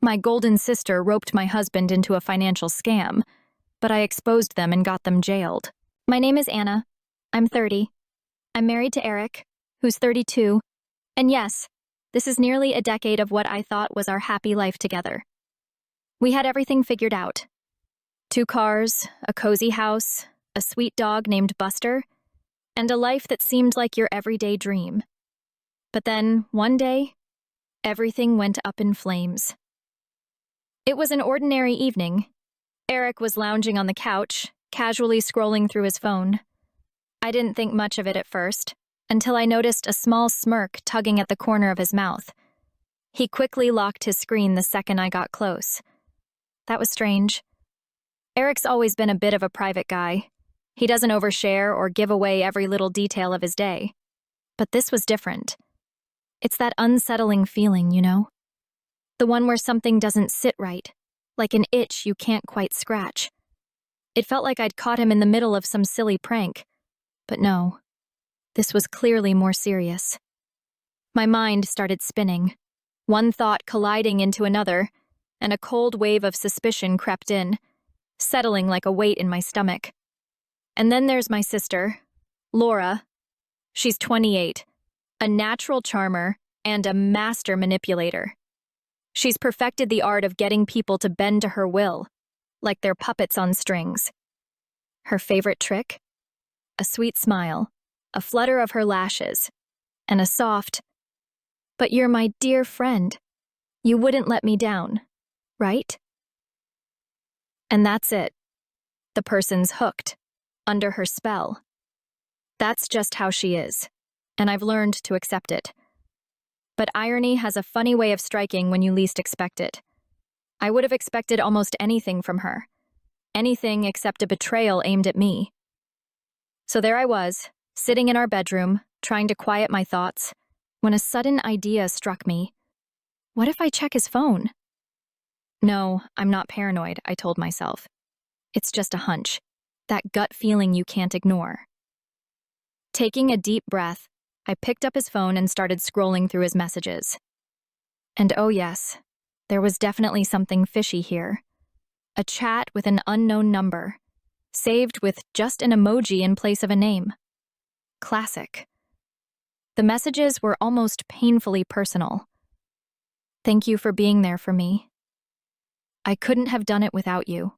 My golden sister roped my husband into a financial scam, but I exposed them and got them jailed. My name is Anna. I'm 30. I'm married to Eric, who's 32. And yes, this is nearly a decade of what I thought was our happy life together. We had everything figured out. 2 cars, a cozy house, a sweet dog named Buster, and a life that seemed like your everyday dream. But then, one day, everything went up in flames. It was an ordinary evening. Eric was lounging on the couch, casually scrolling through his phone. I didn't think much of it at first, until I noticed a small smirk tugging at the corner of his mouth. He quickly locked his screen the second I got close. That was strange. Eric's always been a bit of a private guy. He doesn't overshare or give away every little detail of his day. But this was different. It's that unsettling feeling, you know? The one where something doesn't sit right, like an itch you can't quite scratch. It felt like I'd caught him in the middle of some silly prank. But no, this was clearly more serious. My mind started spinning, one thought colliding into another, and a cold wave of suspicion crept in, settling like a weight in my stomach. And then there's my sister, Laura. She's 28, a natural charmer and a master manipulator. She's perfected the art of getting people to bend to her will, like they're puppets on strings. Her favorite trick? A sweet smile, a flutter of her lashes, and a soft, "But you're my dear friend. You wouldn't let me down, right?" And that's it. The person's hooked, under her spell. That's just how she is, and I've learned to accept it. But irony has a funny way of striking when you least expect it. I would have expected almost anything from her. Anything except a betrayal aimed at me. So there I was, sitting in our bedroom, trying to quiet my thoughts, when a sudden idea struck me. What if I check his phone? No, I'm not paranoid, I told myself. It's just a hunch, that gut feeling you can't ignore. Taking a deep breath, I picked up his phone and started scrolling through his messages. And oh yes, there was definitely something fishy here. A chat with an unknown number, saved with just an emoji in place of a name. Classic. The messages were almost painfully personal. Thank you for being there for me. I couldn't have done it without you.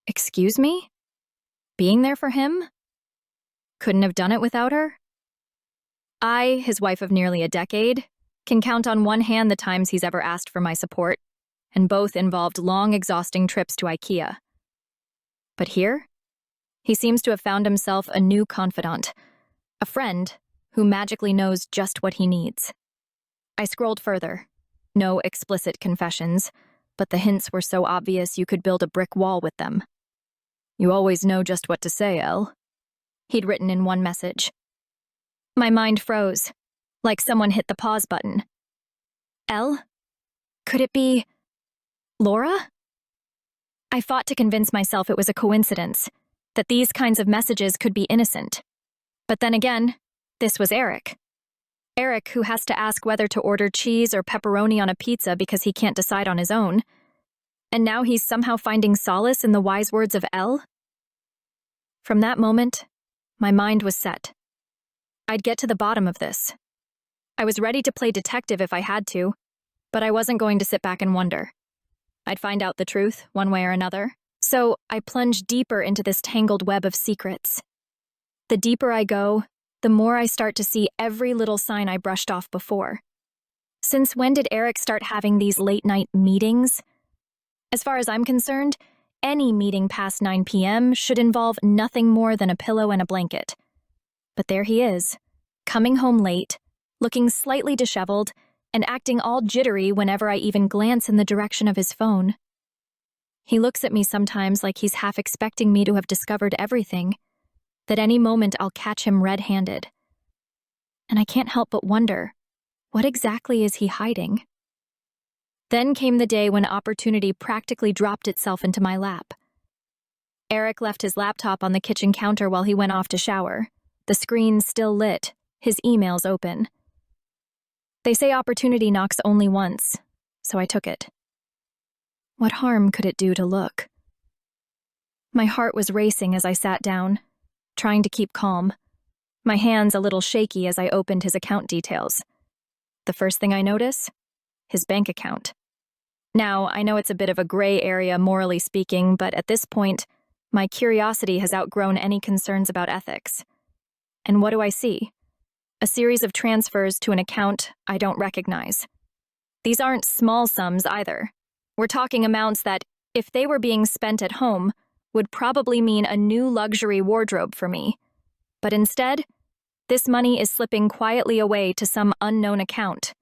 Excuse me? Being there for him? Couldn't have done it without her? I, his wife of nearly a decade, can count on one hand the times he's ever asked for my support, and both involved long, exhausting trips to IKEA. But here, he seems to have found himself a new confidant, a friend who magically knows just what he needs. I scrolled further. No explicit confessions, but the hints were so obvious you could build a brick wall with them. "You always know just what to say, Elle," he'd written in one message. My mind froze, like someone hit the pause button. Elle? Could it be Laura? I fought to convince myself it was a coincidence, that these kinds of messages could be innocent. But then again, this was Eric. Eric, who has to ask whether to order cheese or pepperoni on a pizza because he can't decide on his own. And now he's somehow finding solace in the wise words of Elle? From that moment, my mind was set. I'd get to the bottom of this. I was ready to play detective if I had to, but I wasn't going to sit back and wonder. I'd find out the truth, one way or another. So I plunged deeper into this tangled web of secrets. The deeper I go, the more I start to see every little sign I brushed off before. Since when did Eric start having these late-night meetings? As far as I'm concerned, any meeting past 9 p.m. should involve nothing more than a pillow and a blanket. But there he is, coming home late, looking slightly disheveled, and acting all jittery whenever I even glance in the direction of his phone. He looks at me sometimes like he's half expecting me to have discovered everything, that any moment I'll catch him red-handed. And I can't help but wonder, what exactly is he hiding? Then came the day when opportunity practically dropped itself into my lap. Eric left his laptop on the kitchen counter while he went off to shower, the screen still lit, his emails open. They say opportunity knocks only once, so I took it. What harm could it do to look? My heart was racing as I sat down, trying to keep calm, my hands a little shaky as I opened his account details. The first thing I notice? His bank account. Now, I know it's a bit of a gray area morally speaking, but at this point, my curiosity has outgrown any concerns about ethics. And what do I see? A series of transfers to an account I don't recognize. These aren't small sums either. We're talking amounts that, if they were being spent at home, would probably mean a new luxury wardrobe for me. But instead, this money is slipping quietly away to some unknown account.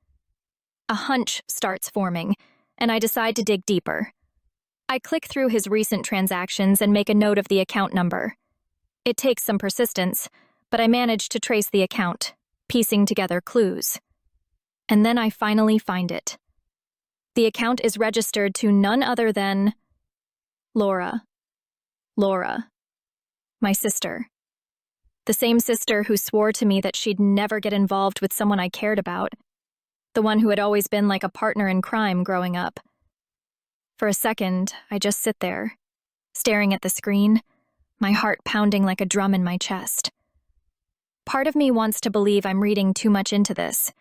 A hunch starts forming, and I decide to dig deeper. I click through his recent transactions and make a note of the account number. It takes some persistence, but I manage to trace the account, piecing together clues. And then I finally find it. The account is registered to none other than Laura. Laura. My sister. The same sister who swore to me that she'd never get involved with someone I cared about. The one who had always been like a partner in crime growing up. For a second, I just sit there, staring at the screen, my heart pounding like a drum in my chest. Part of me wants to believe I'm reading too much into this,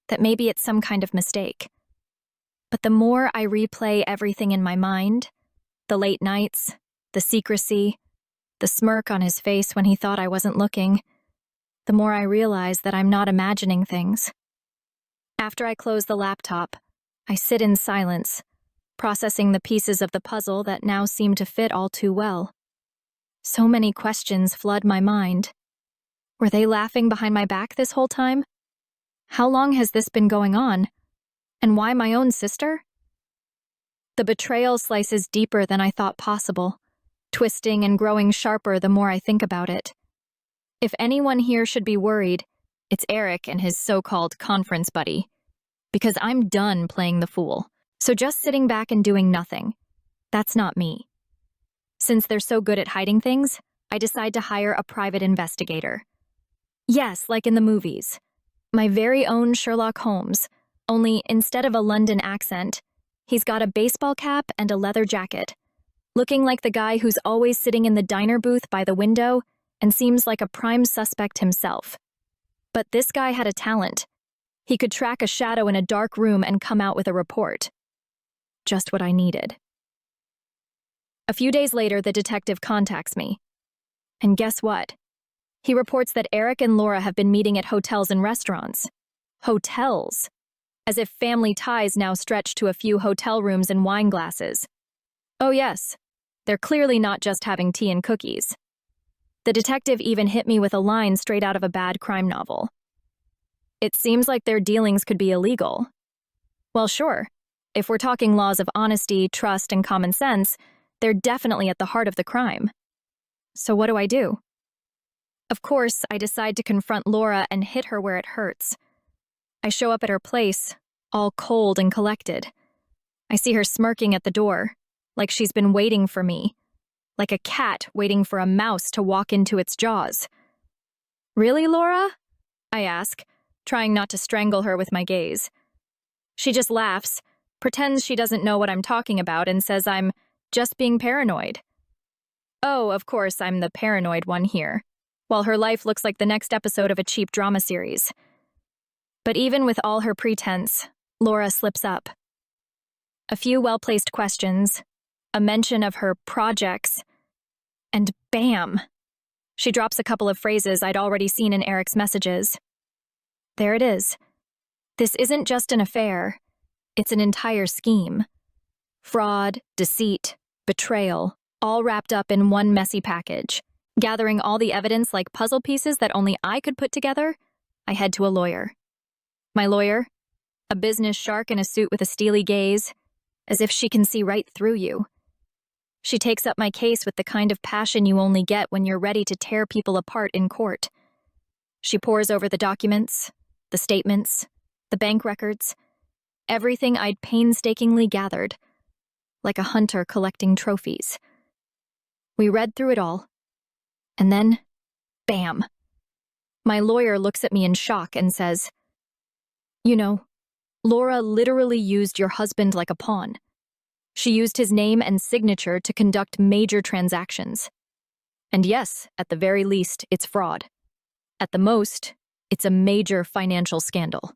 that maybe it's some kind of mistake. But the more I replay everything in my mind, the late nights, the secrecy, the smirk on his face when he thought I wasn't looking, the more I realize that I'm not imagining things. After I close the laptop, I sit in silence, processing the pieces of the puzzle that now seem to fit all too well. So many questions flood my mind. Were they laughing behind my back this whole time? How long has this been going on? And why my own sister? The betrayal slices deeper than I thought possible, twisting and growing sharper the more I think about it. If anyone here should be worried, it's Eric and his so-called conference buddy. Because I'm done playing the fool. So just sitting back and doing nothing. That's not me. Since they're so good at hiding things, I decide to hire a private investigator. Yes, like in the movies. My very own Sherlock Holmes, only instead of a London accent, he's got a baseball cap and a leather jacket, looking like the guy who's always sitting in the diner booth by the window and seems like a prime suspect himself. But this guy had a talent. He could track a shadow in a dark room and come out with a report. Just what I needed. A few days later, the detective contacts me. And guess what? He reports that Eric and Laura have been meeting at hotels and restaurants. Hotels. As if family ties now stretch to a few hotel rooms and wine glasses. Oh yes, they're clearly not just having tea and cookies. The detective even hit me with a line straight out of a bad crime novel. It seems like their dealings could be illegal. Well, sure. If we're talking laws of honesty, trust, and common sense, they're definitely at the heart of the crime. So what do I do? Of course, I decide to confront Laura and hit her where it hurts. I show up at her place, all cold and collected. I see her smirking at the door, like she's been waiting for me, like a cat waiting for a mouse to walk into its jaws. Really, Laura? I ask, trying not to strangle her with my gaze. She just laughs, pretends she doesn't know what I'm talking about, and says I'm just being paranoid. Oh, of course, I'm the paranoid one here, while her life looks like the next episode of a cheap drama series. But even with all her pretense, Laura slips up. A few well-placed questions, a mention of her projects, and bam! She drops a couple of phrases I'd already seen in Eric's messages. There it is. This isn't just an affair, it's an entire scheme. Fraud, deceit, betrayal, all wrapped up in one messy package. Gathering all the evidence like puzzle pieces that only I could put together, I head to a lawyer. My lawyer, a business shark in a suit with a steely gaze, as if she can see right through you. She takes up my case with the kind of passion you only get when you're ready to tear people apart in court. She pores over the documents, the statements, the bank records, everything I'd painstakingly gathered, like a hunter collecting trophies. We read through it all, and then, bam! My lawyer looks at me in shock and says, "You know, Laura literally used your husband like a pawn. She used his name and signature to conduct major transactions. And yes, at the very least, it's fraud. At the most, it's a major financial scandal.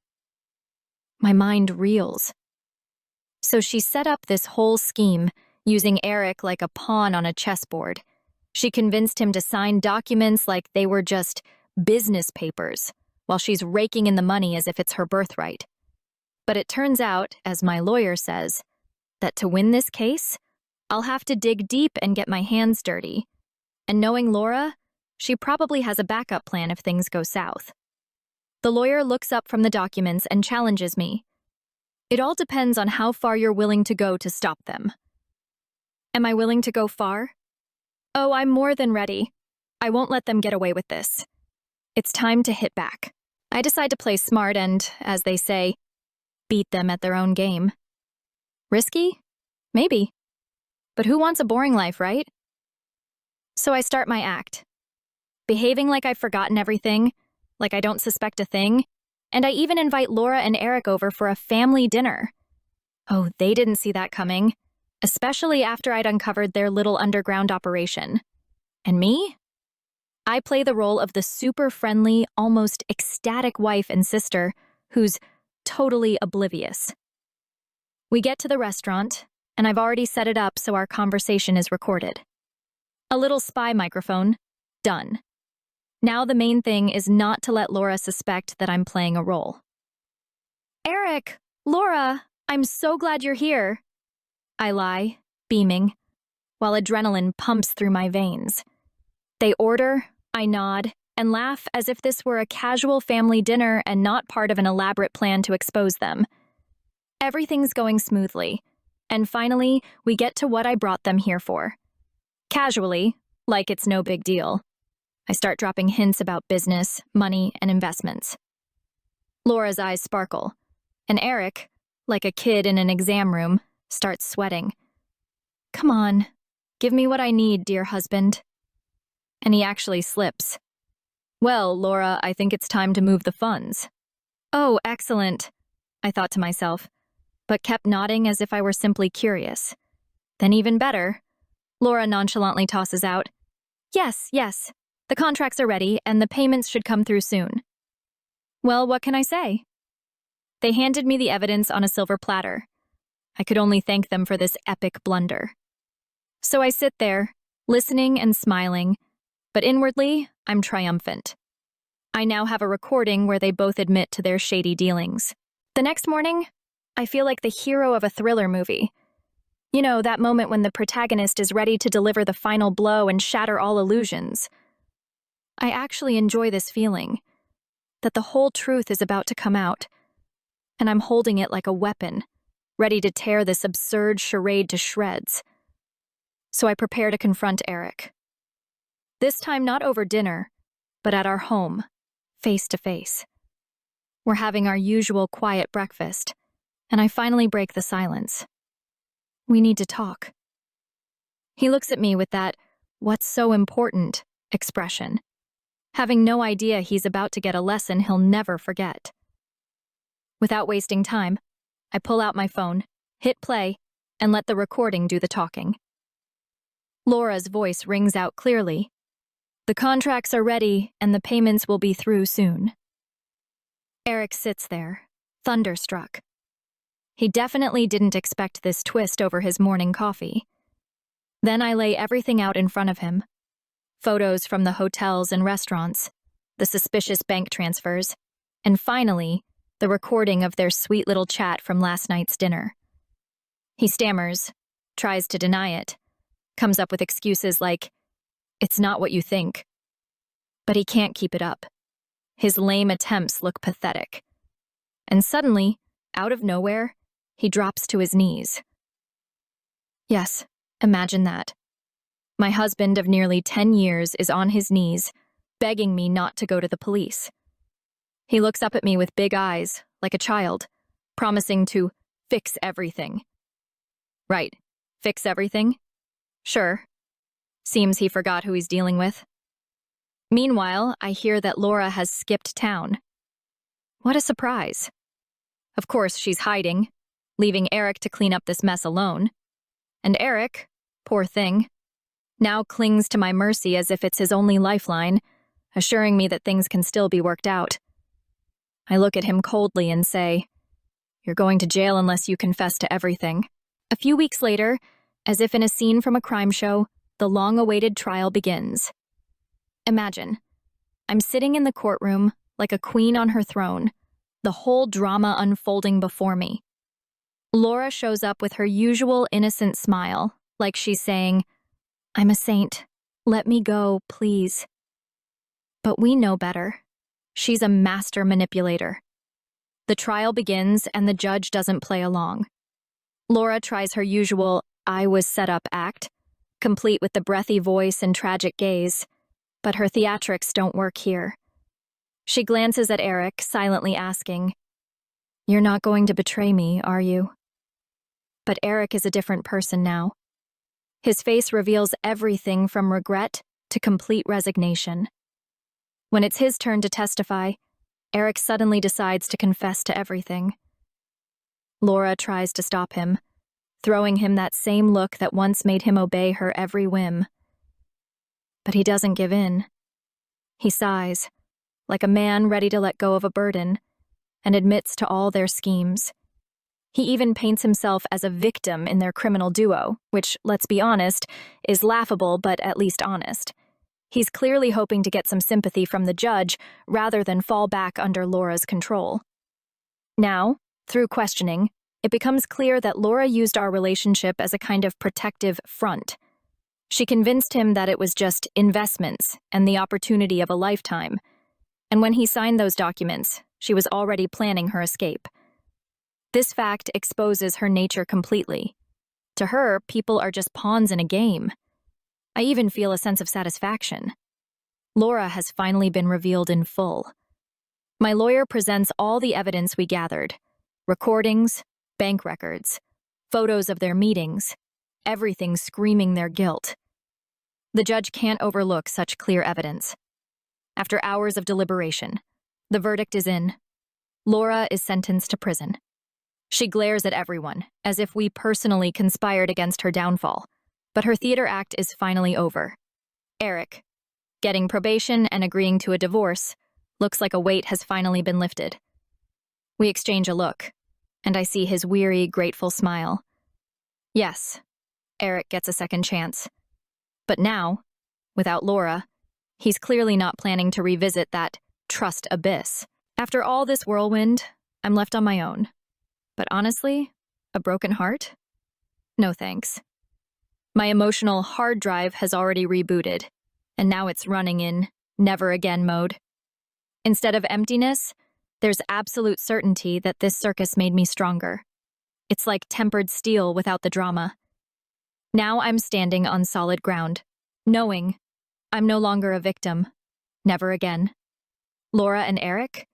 My mind reels. So she set up this whole scheme, using Eric like a pawn on a chessboard. She convinced him to sign documents like they were just business papers, while she's raking in the money as if it's her birthright. But it turns out, as my lawyer says, that to win this case, I'll have to dig deep and get my hands dirty. And knowing Laura, she probably has a backup plan if things go south. The lawyer looks up from the documents and challenges me. It all depends on how far you're willing to go to stop them. Am I willing to go far? Oh, I'm more than ready. I won't let them get away with this. It's time to hit back. I decide to play smart and, as they say, beat them at their own game. Risky? Maybe. But who wants a boring life, right? So I start my act. Behaving like I've forgotten everything, like I don't suspect a thing, and I even invite Laura and Eric over for a family dinner. Oh, they didn't see that coming, especially after I'd uncovered their little underground operation. And me? I play the role of the super friendly, almost ecstatic wife and sister who's totally oblivious. We get to the restaurant, and I've already set it up so our conversation is recorded. A little spy microphone. Done. Now the main thing is not to let Laura suspect that I'm playing a role. Eric, Laura, I'm so glad you're here. I lie, beaming, while adrenaline pumps through my veins. They order, I nod, and laugh as if this were a casual family dinner and not part of an elaborate plan to expose them. Everything's going smoothly, and finally, we get to what I brought them here for. Casually, like it's no big deal. I start dropping hints about business, money, and investments. Laura's eyes sparkle, and Eric, like a kid in an exam room, starts sweating. Come on, give me what I need, dear husband. And he actually slips. Well, Laura, I think it's time to move the funds. Oh, excellent, I thought to myself, but kept nodding as if I were simply curious. Then even better, Laura nonchalantly tosses out, Yes, the contracts are ready and the payments should come through soon. Well, what can I say? They handed me the evidence on a silver platter. I could only thank them for this epic blunder. So I sit there, listening and smiling, but inwardly, I'm triumphant. I now have a recording where they both admit to their shady dealings. The next morning, I feel like the hero of a thriller movie. You know, that moment when the protagonist is ready to deliver the final blow and shatter all illusions. I actually enjoy this feeling, that the whole truth is about to come out, and I'm holding it like a weapon, ready to tear this absurd charade to shreds. So I prepare to confront Eric. This time not over dinner, but at our home, face to face. We're having our usual quiet breakfast, and I finally break the silence. We need to talk. He looks at me with that, "What's so important?" expression, having no idea he's about to get a lesson he'll never forget. Without wasting time, I pull out my phone, hit play, and let the recording do the talking. Laura's voice rings out clearly. The contracts are ready, and the payments will be through soon. Eric sits there, thunderstruck. He definitely didn't expect this twist over his morning coffee. Then I lay everything out in front of him. Photos from the hotels and restaurants, the suspicious bank transfers, and finally, the recording of their sweet little chat from last night's dinner. He stammers, tries to deny it, comes up with excuses like, "It's not what you think." But he can't keep it up. His lame attempts look pathetic. And suddenly, out of nowhere, he drops to his knees. Yes, imagine that. My husband of nearly 10 years is on his knees, begging me not to go to the police. He looks up at me with big eyes, like a child, promising to fix everything. Right, fix everything? Sure. Seems he forgot who he's dealing with. Meanwhile, I hear that Laura has skipped town. What a surprise. Of course, she's hiding, leaving Eric to clean up this mess alone. And Eric, poor thing, now clings to my mercy as if it's his only lifeline, assuring me that things can still be worked out. I look at him coldly and say, "You're going to jail unless you confess to everything." A few weeks later, as if in a scene from a crime show, the long-awaited trial begins. Imagine, I'm sitting in the courtroom like a queen on her throne, the whole drama unfolding before me. Laura shows up with her usual innocent smile, like she's saying, "I'm a saint. Let me go, please." But we know better. She's a master manipulator. The trial begins and the judge doesn't play along. Laura tries her usual "I was set up" act, complete with the breathy voice and tragic gaze, but her theatrics don't work here. She glances at Eric, silently asking, "You're not going to betray me, are you?" But Eric is a different person now. His face reveals everything from regret to complete resignation. When it's his turn to testify, Eric suddenly decides to confess to everything. Laura tries to stop him, throwing him that same look that once made him obey her every whim. But he doesn't give in. He sighs, like a man ready to let go of a burden, and admits to all their schemes. He even paints himself as a victim in their criminal duo, which, let's be honest, is laughable but at least honest. He's clearly hoping to get some sympathy from the judge rather than fall back under Laura's control. Now, through questioning, it becomes clear that Laura used our relationship as a kind of protective front. She convinced him that it was just investments and the opportunity of a lifetime. And when he signed those documents, she was already planning her escape. This fact exposes her nature completely. To her, people are just pawns in a game. I even feel a sense of satisfaction. Laura has finally been revealed in full. My lawyer presents all the evidence we gathered: recordings, bank records, photos of their meetings, everything screaming their guilt. The judge can't overlook such clear evidence. After hours of deliberation, the verdict is in. Laura is sentenced to prison. She glares at everyone, as if we personally conspired against her downfall. But her theater act is finally over. Eric, getting probation and agreeing to a divorce, looks like a weight has finally been lifted. We exchange a look, and I see his weary, grateful smile. Yes, Eric gets a second chance. But now, without Laura, he's clearly not planning to revisit that trust abyss. After all this whirlwind, I'm left on my own. But honestly, a broken heart? No thanks. My emotional hard drive has already rebooted, and now it's running in never again mode. Instead of emptiness, there's absolute certainty that this circus made me stronger. It's like tempered steel without the drama. Now I'm standing on solid ground, knowing I'm no longer a victim. Never again. Laura and Eric?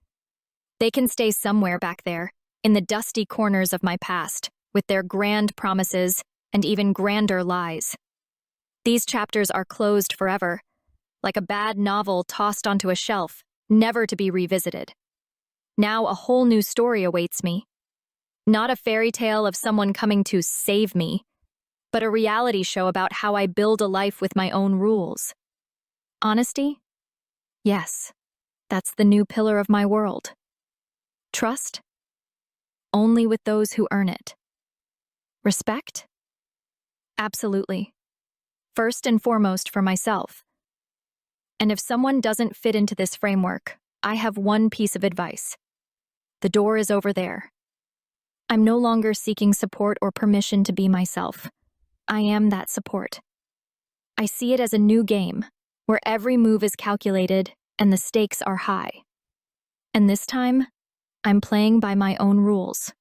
They can stay somewhere back there, in the dusty corners of my past, with their grand promises and even grander lies. These chapters are closed forever, like a bad novel tossed onto a shelf, never to be revisited. Now a whole new story awaits me. Not a fairy tale of someone coming to save me, but a reality show about how I build a life with my own rules. Honesty? Yes, that's the new pillar of my world. Trust? Only with those who earn it. Respect? Absolutely. First and foremost for myself. And if someone doesn't fit into this framework, I have one piece of advice. The door is over there. I'm no longer seeking support or permission to be myself. I am that support. I see it as a new game, where every move is calculated and the stakes are high. And this time, I'm playing by my own rules.